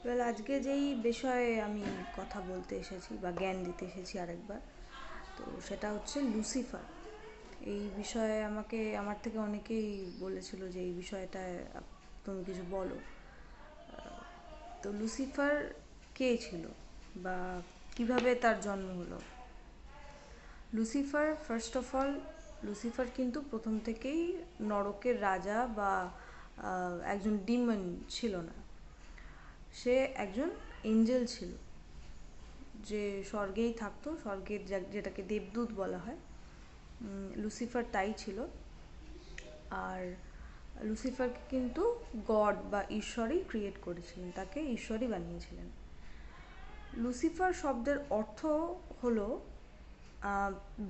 আজকে যেই বিষয়ে আমি কথা বলতে এসেছি বা জ্ঞান দিতে এসেছি আরেকবার, তো সেটা হচ্ছে লুসিফার। এই বিষয়ে আমাকে আমার থেকে অনেকেই বলেছিল যে এই বিষয়টায় তুমি কিছু বলো। তো লুসিফার কে ছিল বা কিভাবে তার জন্ম হলো? Lucifer, first of all, Lucifer কিন্তু প্রথম থেকেই নরকের রাজা বা একজন ডিমন ছিল না। সে একজন এঞ্জেল ছিল, যে স্বর্গেই থাকতো, স্বর্গের যেটাকে দেবদূত বলা হয়। লুসিফার তাই ছিল। আর লুসিফারকে কিন্তু গড বা ঈশ্বরই ক্রিয়েট করেছিলেন, তাকে ঈশ্বরই বানিয়েছিলেন। লুসিফার শব্দের অর্থ হলো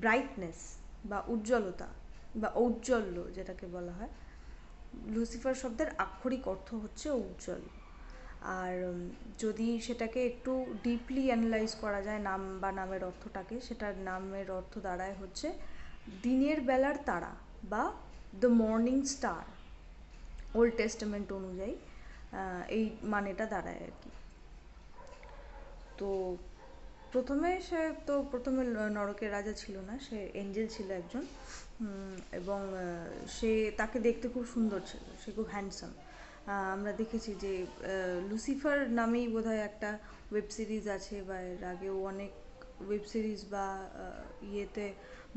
ব্রাইটনেস বা উজ্জ্বলতা বা ঔজ্জ্বল্য যেটাকে বলা হয়। লুসিফার শব্দের আক্ষরিক অর্থ হচ্ছে উজ্জ্বল। আর যদি সেটাকে একটু ডিপলি অ্যানালাইজ করা যায় নাম বা নামের অর্থটাকে, সেটার নামের অর্থ দাঁড়ায় হচ্ছে দিনের বেলার তারা বা the morning star. Old testament অনুযায়ী এই মানেটা দাঁড়ায় আর কি। তো প্রথমে নরকের রাজা ছিল না, সে এঞ্জেল ছিল একজন। এবং সে তাকে দেখতে খুব সুন্দর ছিল, সে খুব হ্যান্ডসাম। আমরা দেখেছি যে লুসিফার নামেই বোধহয় একটা ওয়েব সিরিজ আছে, বা এর আগেও অনেক ওয়েব সিরিজ বা ইয়েতে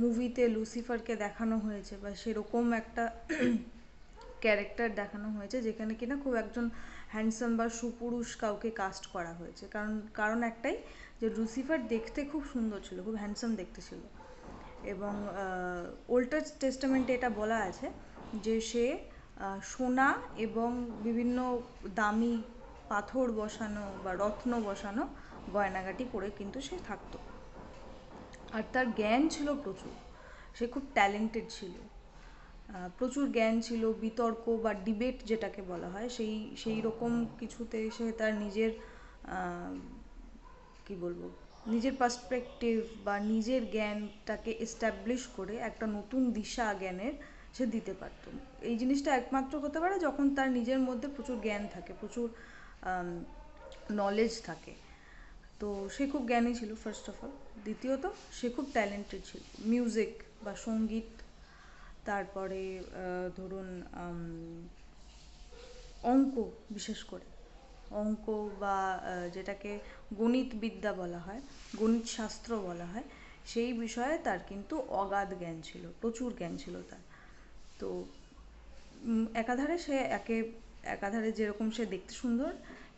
মুভিতে লুসিফারকে দেখানো হয়েছে, বা সেরকম একটা ক্যারেক্টার দেখানো হয়েছে যেখানে কিনা খুব একজন হ্যান্ডসাম বা সুপুরুষ কাউকে কাস্ট করা হয়েছে। কারণ একটাই, যে লুসিফার দেখতে খুব সুন্দর ছিল, খুব হ্যান্ডসাম দেখতে ছিল। এবং ওল্ড টেস্টামেন্টে এটা বলা আছে যে সে সোনা এবং বিভিন্ন দামি পাথর বসানো বা রত্ন বসানো গয়নাগাটি পরে কিন্তু সে থাকতো। আর তার জ্ঞান ছিল প্রচুর, সে খুব ট্যালেন্টেড ছিল। প্রচুর জ্ঞান ছিল, বিতর্ক বা ডিবেট যেটাকে বলা হয়, সেই রকম কিছুতে সে তার নিজের কি বলবো, নিজের পার্সপেক্টিভ বা নিজের জ্ঞানটাকে এস্টাবলিশ করে একটা নতুন দিশা জ্ঞানের সে দিতে পারত। এই জিনিসটা একমাত্র হতে পারে যখন তার নিজের মধ্যে প্রচুর জ্ঞান থাকে, প্রচুর নলেজ থাকে। তো সে খুব জ্ঞানী ছিল ফার্স্ট অফ অল। দ্বিতীয়ত, সে খুব ট্যালেন্টেড ছিল মিউজিক বা সঙ্গীত। তারপরে ধরুন অঙ্ক, বিশেষ করে অঙ্ক বা যেটাকে গণিত বিদ্যা বলা হয়, গণিত শাস্ত্র বলা হয়, সেই বিষয়ে তার কিন্তু অগাধ জ্ঞান ছিল, প্রচুর জ্ঞান ছিল তার। তো একাধারে যেরকম সে দেখতে সুন্দর,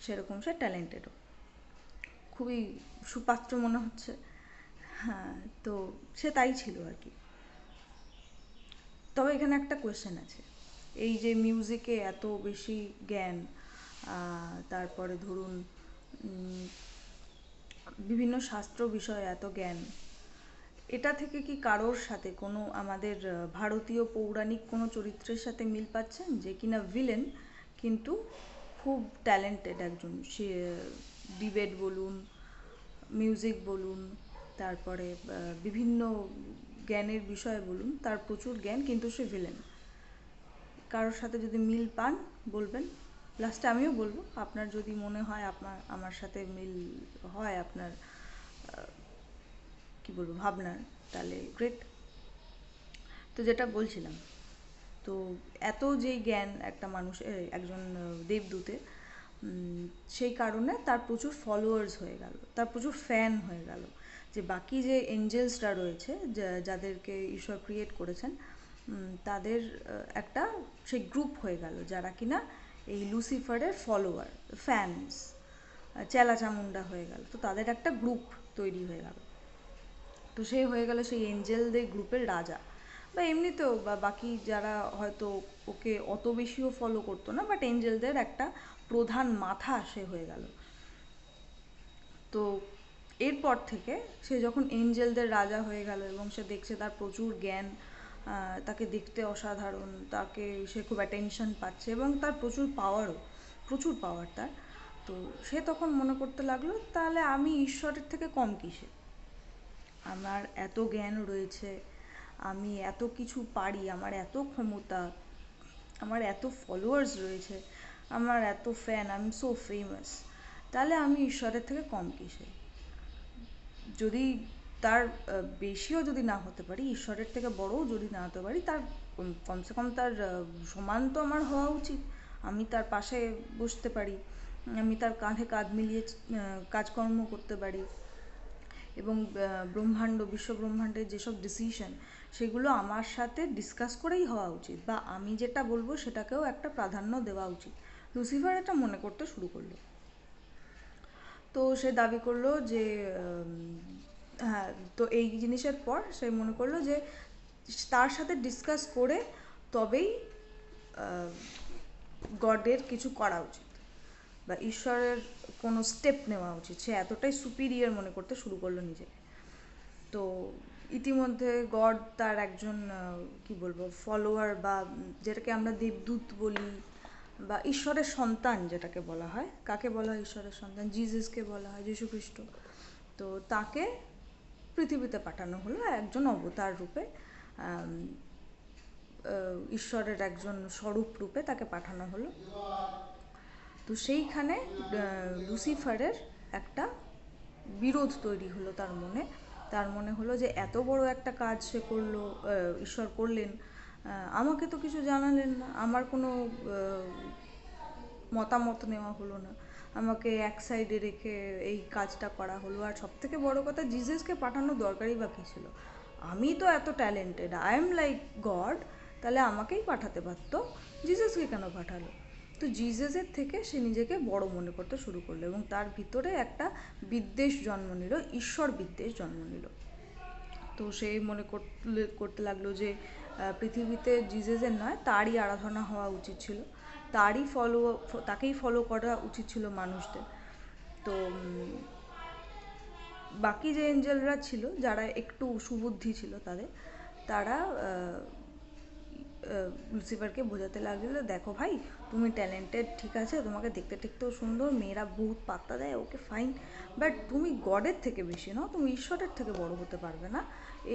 সেরকম সে ট্যালেন্টেডও। খুবই সুপাত্র মনে হচ্ছে। হ্যাঁ, তো সে তাই ছিল আর কি। তবে এখানে একটা কোয়েশ্চেন আছে, এই যে মিউজিকে এত বেশি জ্ঞান, তারপরে ধরুন বিভিন্ন শাস্ত্র বিষয়ে এত জ্ঞান, এটা থেকে কি কারোর সাথে কোনো আমাদের ভারতীয় পৌরাণিক কোনো চরিত্রের সাথে মিল পাচ্ছেন, যে কিনা ভিলেন কিন্তু খুব ট্যালেন্টেড একজন? সে ডিবেট বলুন, মিউজিক বলুন, তারপরে বিভিন্ন জ্ঞানের বিষয় বলুন, তার প্রচুর জ্ঞান কিন্তু সে ভিলেন। কারোর সাথে যদি মিল পান বলবেন। লাস্টে আমিও বলবো, আপনার যদি মনে হয় আমার সাথে মিল হয় আপনার কি বলবো ভাবনার, তাহলে গ্রেট। তো যেটা বলছিলাম, তো এত যেই জ্ঞান একটা মানুষের, একজন দেবদূতের, সেই কারণে তার প্রচুর ফলোয়ার্স হয়ে গেল, তার প্রচুর ফ্যান হয়ে গেল। যে বাকি যে এঞ্জেলসরা রয়েছে, যাদেরকে ঈশ্বর ক্রিয়েট করেছেন, তাদের একটা সেই গ্রুপ হয়ে গেল যারা কিনা এই লুসিফারের ফলোয়ার, ফ্যানস, চেলাচামুন্ডা হয়ে গেল। তো তাদের একটা গ্রুপ তৈরি হয়ে গেল। তো সে হয়ে গেল সেই এঞ্জেলদের গ্রুপের রাজা। বা এমনিতেও বা বাকি যারা হয়তো ওকে অত বেশিও ফলো করতো না, বাট এঞ্জেলদের একটা প্রধান মাথা সে হয়ে গেল। তো এরপর থেকে সে যখন এঞ্জেলদের রাজা হয়ে গেল এবং সে দেখছে তার প্রচুর জ্ঞান, তাকে দেখতে অসাধারণ, তাকে সে খুব অ্যাটেনশন পাচ্ছে এবং তার প্রচুর পাওয়ারও, প্রচুর পাওয়ার তার। তো সে তখন মনে করতে লাগলো, তাহলে আমি ঈশ্বরের থেকে কম কিসে? আমার এত জ্ঞান রয়েছে, আমি এত কিছু পারি, আমার এত ক্ষমতা, আমার এত ফলোয়ার্স রয়েছে, আমার এত fan, I am so famous. তাহলে আমি ঈশ্বরের থেকে কম কিসে? যদি তার বেশিও যদি না হতে পারি, ঈশ্বরের থেকে বড়ও যদি না হতে পারি, তার কমসে কম তার সমান তো আমার হওয়া উচিত। আমি তার পাশে বসতে পারি, আমি তার কাঁধে কাঁধ মিলিয়ে কাজকর্ম করতে পারি, এবং বিশ্ব ব্রহ্মাণ্ডের যেসব ডিসিশন, সেগুলো আমার সাথে ডিসকাস করেই হওয়া উচিত, বা আমি যেটা বলবো সেটাকেও একটা প্রাধান্য দেওয়া উচিত। লুসিফার এটা মনে করতে শুরু করলো। তো সে দাবি করলো যে হ্যাঁ, তো এই জিনিসের পর সে মনে করলো যে তার সাথে ডিসকাস করে তবেই গডের কিছু করা উচিত, বা ঈশ্বরের কোনো স্টেপ নেওয়া উচিত। সে এতটাই সুপিরিয়র মনে করতে শুরু করলো নিজেকে। তো ইতিমধ্যে গড তার একজন কি বলবো ফলোয়ার, বা যেটাকে আমরা দেবদূত বলি, বা ঈশ্বরের সন্তান যেটাকে বলা হয়। কাকে বলা হয় ঈশ্বরের সন্তান? জিজাসকে বলা হয়, যীশু খ্রিস্ট। তো তাকে পৃথিবীতে পাঠানো হলো একজন অবতার রূপে, ঈশ্বরের একজন স্বরূপ রূপে তাকে পাঠানো হলো। তো সেইখানে লুসিফারের একটা বিরোধ তৈরি হলো তার মনে হলো যে এত বড় একটা কাজ সে করলো, ঈশ্বর করলেন, আমাকে তো কিছু জানালেন না, আমার কোনো মতামত নেওয়া হলো না, আমাকে এক সাইডে রেখে এই কাজটা করা হলো। আর সব থেকে বড় কথা, জিজাসকে পাঠানোর দরকারই বা কী ছিল? আমি তো এত talented, I am like god, তাহলে আমাকেই পাঠাতে পারতো, জিজাসকে কেন পাঠালো? তো জিজাসের থেকে সে নিজেকে বড় মনে করতে শুরু করলো, এবং তার ভিতরে একটা বিদ্বেষ জন্ম নিল, ঈশ্বর বিদ্বেষ জন্ম নিল। তো সে মনে করতে লাগলো যে পৃথিবীতে জিজাসের নয়, তারই আরাধনা হওয়া উচিত ছিল, তাকেই ফলো করা উচিত ছিল মানুষদের। তো বাকি যে এঞ্জেলরা ছিল, যারা একটু সুবুদ্ধি ছিল তারা লুসিফারকে বোঝাতে লাগলো, দেখো ভাই, তুমি ট্যালেন্টেড, ঠিক আছে, তোমাকে দেখতে টেকতেও সুন্দর, মেয়েরা বহুত পাত্তা দেয়, ওকে ফাইন, বাট তুমি গডের থেকে বেশি নও, তুমি ঈশ্বরের থেকে বড় হতে পারবে না,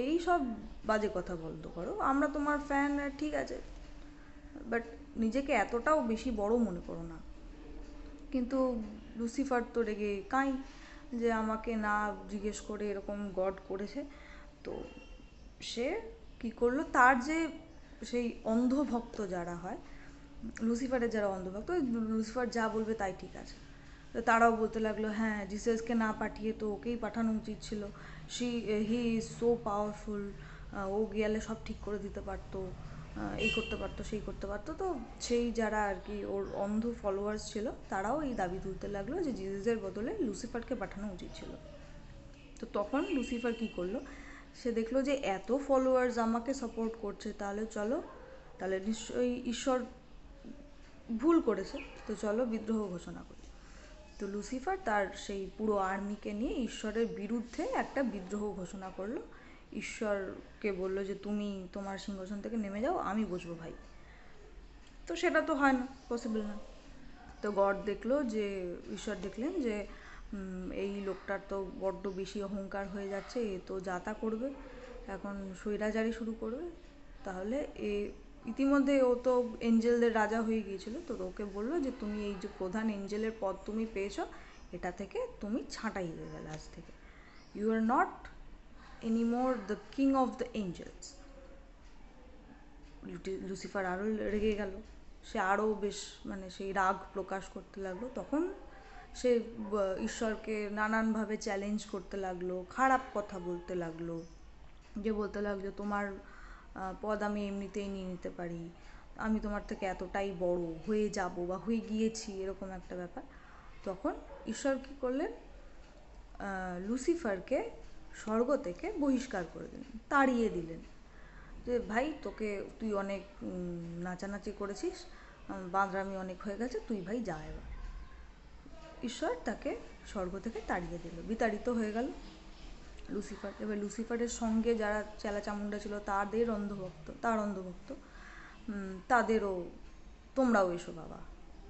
এই সব বাজে কথা বন্ধ করো, আমরা তোমার ফ্যান, ঠিক আছে, বাট নিজেকে এতটাও বেশি বড় মনে করো না। কিন্তু লুসিফার তো রেগে কাঁই, যে আমাকে না জিজ্ঞেস করে এরকম গড করেছে। তো সে কি করলো, তার যে সেই অন্ধভক্ত যারা হয়, লুসিফারের যারা অন্ধভক্ত, লুসিফার যা বলবে তাই ঠিক আছে, তো তারাও বলতে লাগলো, হ্যাঁ, জিসাসকে না পাঠিয়ে তো ওকেই পাঠানো উচিত ছিল, হি ইজ সো পাওয়ারফুল, ও গেলে সব ঠিক করে দিতে পারতো, এই করতে পারতো, সেই করতে পারতো। তো সেই যারা আর কি ওর অন্ধ ফলোয়ার্স ছিল, তারাও এই দাবি তুলতে লাগলো যে জিসাসের বদলে লুসিফারকে পাঠানো উচিত ছিল। তো তখন লুসিফার কি করলো, সে দেখলো যে এত ফলোয়ার্স আমাকে সাপোর্ট করছে, তাহলে নিশ্চয়ই ঈশ্বর ভুল করেছে, তো চলো বিদ্রোহ ঘোষণা করি। তো লুসিফার তার সেই পুরো আর্মিকে নিয়ে ঈশ্বরের বিরুদ্ধে একটা বিদ্রোহ ঘোষণা করলো। ঈশ্বরকে বললো যে তুমি তোমার সিংহাসন থেকে নেমে যাও, আমি বসবো ভাই। তো সেটা তো হয় না, পসিবল না। তো ঈশ্বর দেখলেন যে এই লোকটার তো বড্ড বেশি অহংকার হয়ে যাচ্ছে, এ তো যাতা করবে, এখন স্বৈরাচারী শুরু করবে। তাহলে ইতিমধ্যে ও তো এঞ্জেলদের রাজা হয়ে গিয়েছিল, তো ওকে বললো যে তুমি এই যে প্রধান এঞ্জেলের পদ তুমি পেয়েছো, এটা থেকে তুমি ছাঁটাই হয়ে গেলে আজ থেকে, you are not anymore the king of the angels. Lucifer আরও রেগে গেল, সে আরও বেশ সেই রাগ প্রকাশ করতে লাগলো। তখন সে ঈশ্বরকে নানানভাবে চ্যালেঞ্জ করতে লাগলো, খারাপ কথা বলতে লাগলো, যে বলতে লাগলো তোমার পদ আমি এমনিতেই নিয়ে নিতে পারি, আমি তোমার থেকে এতটাই বড় হয়ে যাব বা হয়ে গিয়েছি, এরকম একটা ব্যাপার। তখন ঈশ্বর কী করলেন, লুসিফারকে স্বর্গ থেকে বহিষ্কার করে দিলেন, তাড়িয়ে দিলেন, যে ভাই তুই অনেক নাচানাচি করেছিস, বাঁদরামি অনেক হয়ে গেছে, তুই ভাই যা এবার। ঈশ্বর তাকে স্বর্গ থেকে তাড়িয়ে দিল, বিতাড়িত হয়ে গেল লুসিফার। এবার লুসিফারের সঙ্গে যারা চেলাচামুন্ডা ছিল, তার অন্ধভক্ত, তাদেরও তোমরাও এসো বাবা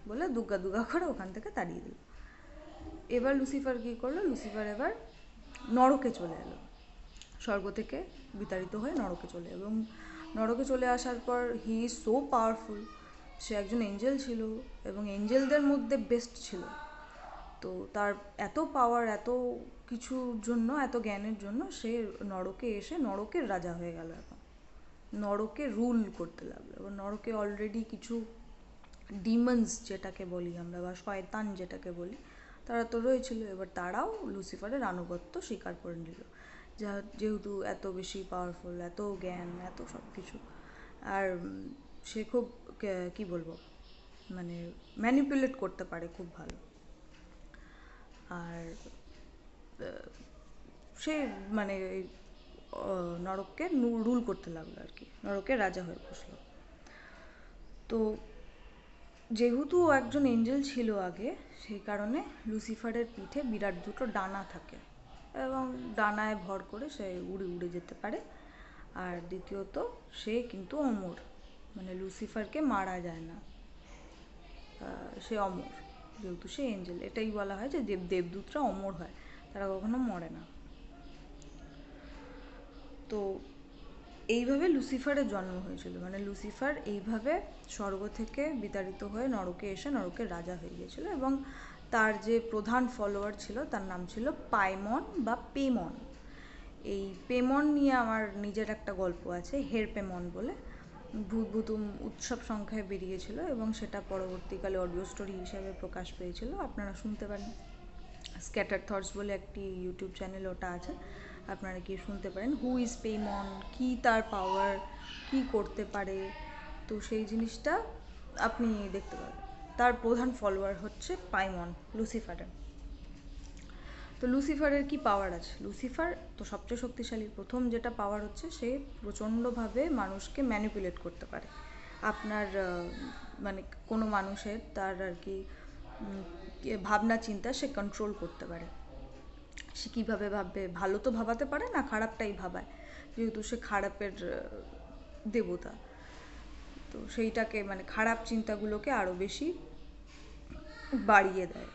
বলে দুগ্গা দুগ্গা করে ওখান থেকে তাড়িয়ে দিল। এবার লুসিফার কী করলো, লুসিফার এবার নরকে চলে এলো, স্বর্গ থেকে বিতাড়িত হয়ে নরকে চলে, এবং নরকে চলে আসার পর হি ইজ সো পাওয়ারফুল, সে একজন এঞ্জেল ছিল এবং এঞ্জেলদের মধ্যে বেস্ট ছিল। তো তার এত পাওয়ার, এত কিছুর জন্য, এত জ্ঞানের জন্য সে নরকে এসে নরকের রাজা হয়ে গেল। এখন নরকে রুল করতে লাগলো। এবার নরকে অলরেডি কিছু ডিমন্স যেটাকে বলি আমরা, বা শয়তান যেটাকে বলি, তারা তো রয়েছিল। এবার তারাও লুসিফারের আনুগত্য স্বীকার করে নিল, যেহেতু এত বেশি পাওয়ারফুল, এত জ্ঞান, এত সব কিছু। আর সে খুব কি বলবো, মানে ম্যানিপুলেট করতে পারে খুব ভালো। আর সে মানে নরককে রুল করতে লাগলো আর কি, নরকের রাজা হয়ে বসলো। তো যেহেতু ও একজন এঞ্জেল ছিল আগে, সেই কারণে লুসিফারের পিঠে বিরাট দুটো ডানা থাকে, এবং ডানায় ভর করে সে উড়ে উড়ে যেতে পারে। আর দ্বিতীয়ত সে কিন্তু অমর, মানে লুসিফারকে মারা যায় না, সে অমর, যেহেতু সে এঞ্জেল। এটাই বলা হয় যে দেবদূতরা অমর হয়, তারা কখনো মরে না। তো এইভাবে লুসিফারের জন্ম হয়েছিল, মানে লুসিফার এইভাবে স্বর্গ থেকে বিতাড়িত হয়ে নরকে এসে নরকের রাজা হয়ে গিয়েছিল। এবং তার যে প্রধান ফলোয়ার ছিল তার নাম ছিল পাইমন বা পেমন। এই পেমন নিয়ে আমার নিজের একটা গল্প আছে, হের পেমন বলে। ভূতভূতুম উৎসব সংখ্যায় বেরিয়েছিল, এবং সেটা পরবর্তীকালে অডিও স্টোরি হিসেবে প্রকাশ পেয়েছিল, আপনারা শুনতে পারেন। স্ক্যাটার থটস বলে একটি ইউটিউব চ্যানেল ওটা আছে, আপনারা গিয়ে শুনতে পারেন। হু ইজ পেমন, কী তার পাওয়ার, কী করতে পারে, তো সেই জিনিসটা আপনি দেখতে পাবেন। তার প্রধান ফলোয়ার হচ্ছে পাইমন, লুসিফারের। তো লুসিফারের কি পাওয়ার আছে? লুসিফার তো সবচেয়ে শক্তিশালী। প্রথম যেটা পাওয়ার হচ্ছে, সে প্রচণ্ডভাবে মানুষকে ম্যানিপুলেট করতে পারে। আপনার মানে কোনো মানুষের তার আর কি ভাবনা চিন্তা সে কন্ট্রোল করতে পারে। সে কীভাবে ভাববে, ভালো তো ভাবাতে পারে না, খারাপটাই ভাবায়, যেহেতু সে খারাপের দেবতা। তো সেইটাকে মানে খারাপ চিন্তাগুলোকে আরও বেশি বাড়িয়ে দেয়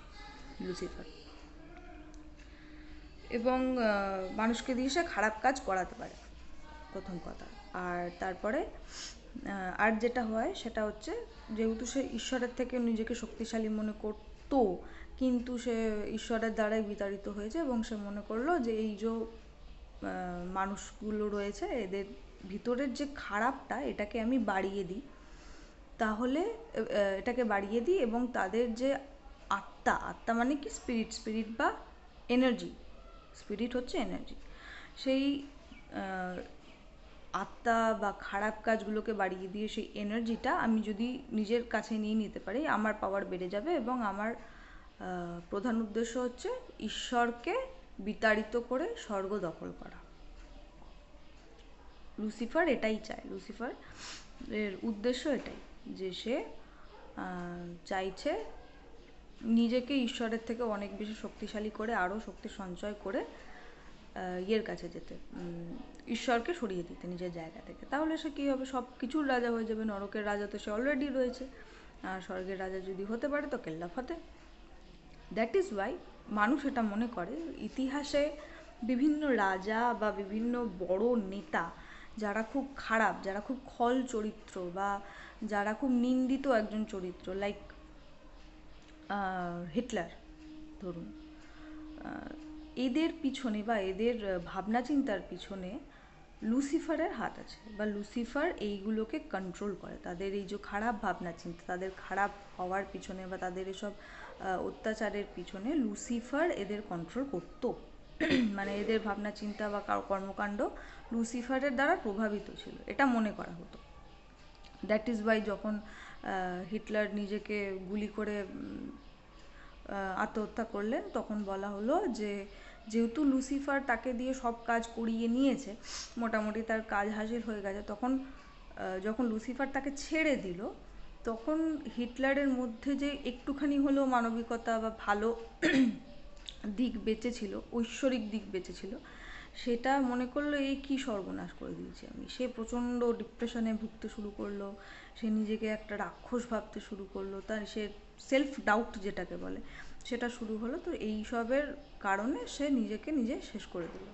লুসিফার, এবং মানুষকে দিয়ে সে খারাপ কাজ করাতে পারে, প্রথম কথা। আর তারপরে আর যেটা হয় সেটা হচ্ছে, যেহেতু সে ঈশ্বরের থেকে নিজেকে শক্তিশালী মনে করতো, কিন্তু সে ঈশ্বরের দ্বারাই বিতাড়িত হয়েছে, এবং সে মনে করলো যে এই যে মানুষগুলো রয়েছে, এদের ভিতরের যে খারাপটা, এটাকে আমি বাড়িয়ে দিই, তাহলে এটাকে বাড়িয়ে দিই, এবং তাদের যে আত্মা, আত্মা মানে কি স্পিরিট বা এনার্জি, স্পিরিট হচ্ছে এনার্জি, সেই আত্মা বা খারাপ কাজগুলোকে বাড়িয়ে দিয়ে সেই এনার্জিটা আমি যদি নিজের কাছে নিয়ে নিতে পারি, আমার পাওয়ার বেড়ে যাবে। এবং আমার প্রধান উদ্দেশ্য হচ্ছে ঈশ্বরকে বিতাড়িত করে স্বর্গ দখল করা। লুসিফার এটাই চায়, লুসিফার এর উদ্দেশ্য এটাই, যে সে চাইছে নিজেকে ঈশ্বরের থেকে অনেক বেশি শক্তিশালী করে, আরও শক্তি সঞ্চয় করে ইয়ের কাছে যেতে, ঈশ্বরকে সরিয়ে দিতে নিজের জায়গা থেকে। তাহলে সে কী হবে, সব কিছুর রাজা হয়ে যাবে। নরকের রাজা তো সে অলরেডি রয়েছে, আর স্বর্গের রাজা যদি হতে পারে তো কেল্লা ফতে। দ্যাট ইজ ওয়াই মানুষ এটা মনে করে, ইতিহাসে বিভিন্ন রাজা বা বিভিন্ন বড় নেতা যারা খুব খারাপ, যারা খুব খল চরিত্র, বা যারা খুব নিন্দিত একজন চরিত্র, লাইক হিটলার ধরুন, এদের পিছনে বা এদের ভাবনা চিন্তার পিছনে লুসিফারের হাত আছে, বা লুসিফার এইগুলোকে কন্ট্রোল করে। তাদের এই যে খারাপ ভাবনা চিন্তা, তাদের খারাপ হওয়ার পিছনে বা তাদের এসব অত্যাচারের পিছনে লুসিফার এদের কন্ট্রোল করতো। মানে এদের ভাবনা চিন্তা বা কর্মকাণ্ড লুসিফারের দ্বারা প্রভাবিত ছিল, এটা মনে করা হতো। দ্যাট ইজ ওয়াই যখন হিটলার নিজেকে গুলি করে আত্মহত্যা করলেন, তখন বলা হলো যে যেহেতু লুসিফার তাকে দিয়ে সব কাজ করিয়ে নিয়েছে, মোটামুটি তার কাজ হাসিল হয়ে গেছে, তখন যখন লুসিফার তাকে ছেড়ে দিল, তখন হিটলারের মধ্যে যে একটুখানি হলেও মানবিকতা বা ভালো দিক বেঁচেছিল, ঐশ্বরিক দিক বেঁচেছিল, সেটা মনে করলো এই কী সর্বনাশ করে দিয়েছি আমি। সে প্রচণ্ড ডিপ্রেশনে ভুগতে শুরু করলো, সে নিজেকে একটা রাক্ষস ভাবতে শুরু করলো, তার সে সেলফ ডাউট যেটাকে বলে সেটা শুরু হলো। তো এই সবের কারণে সে নিজেকে নিজে শেষ করে দিল,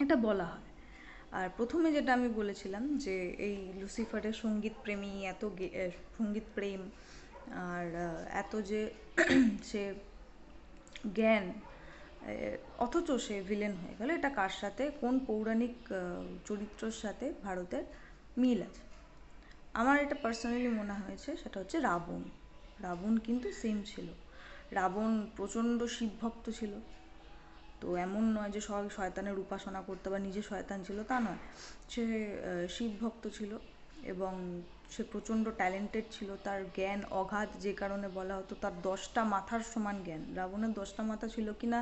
এটা বলা হয়। আর প্রথমে যেটা আমি বলেছিলাম যে এই লুসিফারের সঙ্গীত প্রেমী, এত সঙ্গীত প্রেম, আর এত যে সে জ্ঞান, অথচ সে ভিলেন হয়ে গেল। এটা কার সাথে, কোন পৌরাণিক চরিত্রের সাথে ভারতের মিল আছে? আমার এটা পার্সোনালি মনে হয়েছে সেটা হচ্ছে রাবণ। রাবণ কিন্তু সেম ছিল। রাবণ প্রচণ্ড শিবভক্ত ছিল। তো এমন নয় যে সবাই শয়তানের উপাসনা করতে বা নিজে শয়তান ছিল, তা নয়। সে শিবভক্ত ছিল এবং সে প্রচণ্ড ট্যালেন্টেড ছিল। তার জ্ঞান অগাধ, যে কারণে বলা হতো তার 10টা মাথার সমান জ্ঞান। রাবণের 10টা মাথা ছিল কি না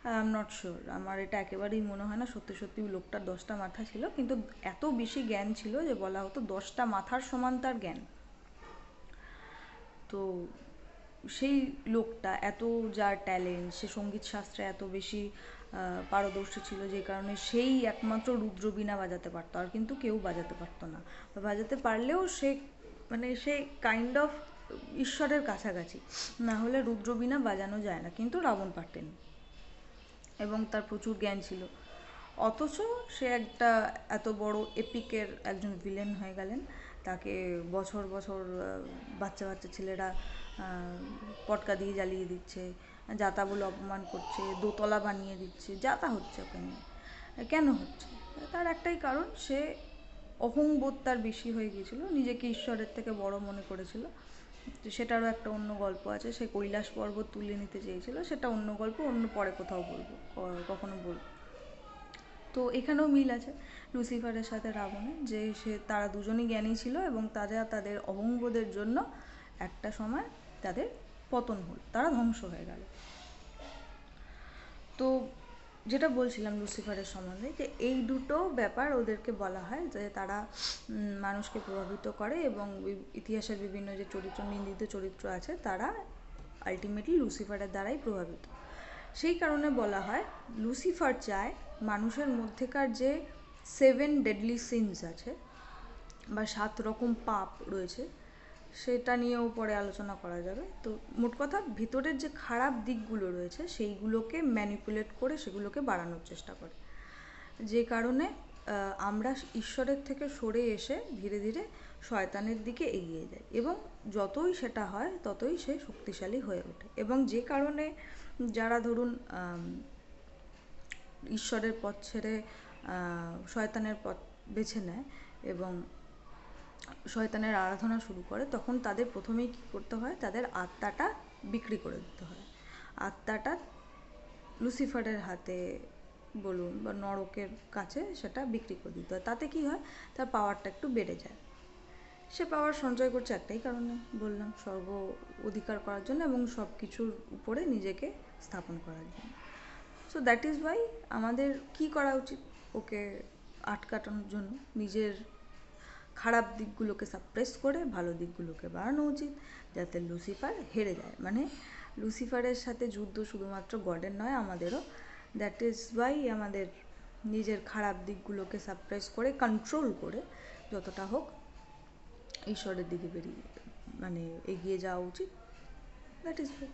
আই এম নট শিওর, আমার এটা একেবারেই মনে হয় না সত্যি সত্যি লোকটার 10টা মাথা ছিল, কিন্তু এত বেশি জ্ঞান ছিল যে বলা হতো 10টা মাথার সমান তার জ্ঞান। তো সেই লোকটা এত, যার ট্যালেন্ট, সে সঙ্গীত শাস্ত্রে এত বেশি পারদর্শী ছিল, যে কারণে সেই একমাত্র রুদ্রবীণা বাজাতে পারতো, আর কিন্তু কেউ বাজাতে পারতো না। বা বাজাতে পারলেও সে মানে সে কাইন্ড অফ ঈশ্বরের কাছাকাছি, না হলে রুদ্রবীণা বাজানো যায় না, কিন্তু রাবণ পারতেন এবং তার প্রচুর জ্ঞান ছিল। অথচ সে একটা এত বড় এপিকের একজন ভিলেন হয়ে গেলেন। তাকে বছর বছর বাচ্চা বাচ্চা ছেলেরা পটকা দিয়ে জ্বালিয়ে দিচ্ছে, যাতা বলে অপমান করছে, দোতলা বানিয়ে দিচ্ছে, যাতা হচ্ছে ওখানে। কেন হচ্ছে? তার একটাই কারণ, সে অহংবোধ তার বেশি হয়ে গিয়েছিল, নিজেকে ঈশ্বরের থেকে বড় মনে করেছিল। তো সেটারও একটা অন্য গল্প আছে। সে কৈলাস পর্বত তুলে নিতে চেয়েছিল, সেটা অন্য গল্প, অন্য পরে কোথাও বলবো, কখনো বলবো। তো এখানেও মিল আছে লুসিফারের সাথে রাবণের, যে তারা দুজনই জ্ঞানী ছিল এবং তাদের অহংবোধের জন্য একটা সময় তাদের পতন হল, তারা ধ্বংস হয়ে গেল। তো যেটা বলছিলাম লুসিফারের সম্বন্ধে, যে এই দুটো ব্যাপার ওদেরকে বলা হয় যে তারা মানুষকে প্রভাবিত করে, এবং ইতিহাসের বিভিন্ন যে চরিত্র, নিন্দিত চরিত্র আছে, তারা আলটিমেটলি লুসিফারের দ্বারাই প্রভাবিত। সেই কারণে বলা হয় লুসিফার চায় মানুষের মধ্যেকার যে 7 ডেডলি সিনস আছে বা 7 রকম পাপ রয়েছে, সেটা নিয়েও পরে আলোচনা করা যাবে। তো মোট কথা, ভিতরের যে খারাপ দিকগুলো রয়েছে সেইগুলোকে ম্যানিপুলেট করে সেগুলোকে বাড়ানোর চেষ্টা করে, যে কারণে আমরা ঈশ্বরের থেকে সরে এসে ধীরে ধীরে শয়তানের দিকে এগিয়ে যাই, এবং যতই সেটা হয় ততই সে শক্তিশালী হয়ে ওঠে। এবং যে কারণে যারা ধরুন ঈশ্বরের পথ ছেড়ে শয়তানের পথ বেছে নেয় এবং শয়তানের আরাধনা শুরু করে, তখন তাদের প্রথমেই কী করতে হয়, তাদের আত্মাটা বিক্রি করে দিতে হয়। আত্মাটা লুসিফারের হাতে বলুন বা নরকের কাছে সেটা বিক্রি করে দিতে হয়। তাতে কি হয়, তার পাওয়ারটা একটু বেড়ে যায়। সে পাওয়ার সঞ্চয় করছে একটাই কারণে, বললাম, স্বর্গ অধিকার করার জন্য এবং সব কিছুর উপরে নিজেকে স্থাপন করার জন্য। সো দ্যাট ইজ ওয়াই আমাদের কি করা উচিত, ওকে আটকানোর জন্য নিজের খারাপ দিকগুলোকে সাপ্রেস করে ভালো দিকগুলোকে বাড়ানো উচিত, যাতে লুসিফার হেরে যায়। মানে লুসিফারের সাথে যুদ্ধ শুধুমাত্র গডের নয়, আমাদেরও। দ্যাট ইজ ওয়াই আমাদের নিজের খারাপ দিকগুলোকে সাপ্রেস করে, কন্ট্রোল করে যতটা হোক ঈশ্বরের দিকে এগিয়ে যাওয়া উচিত। That is Y.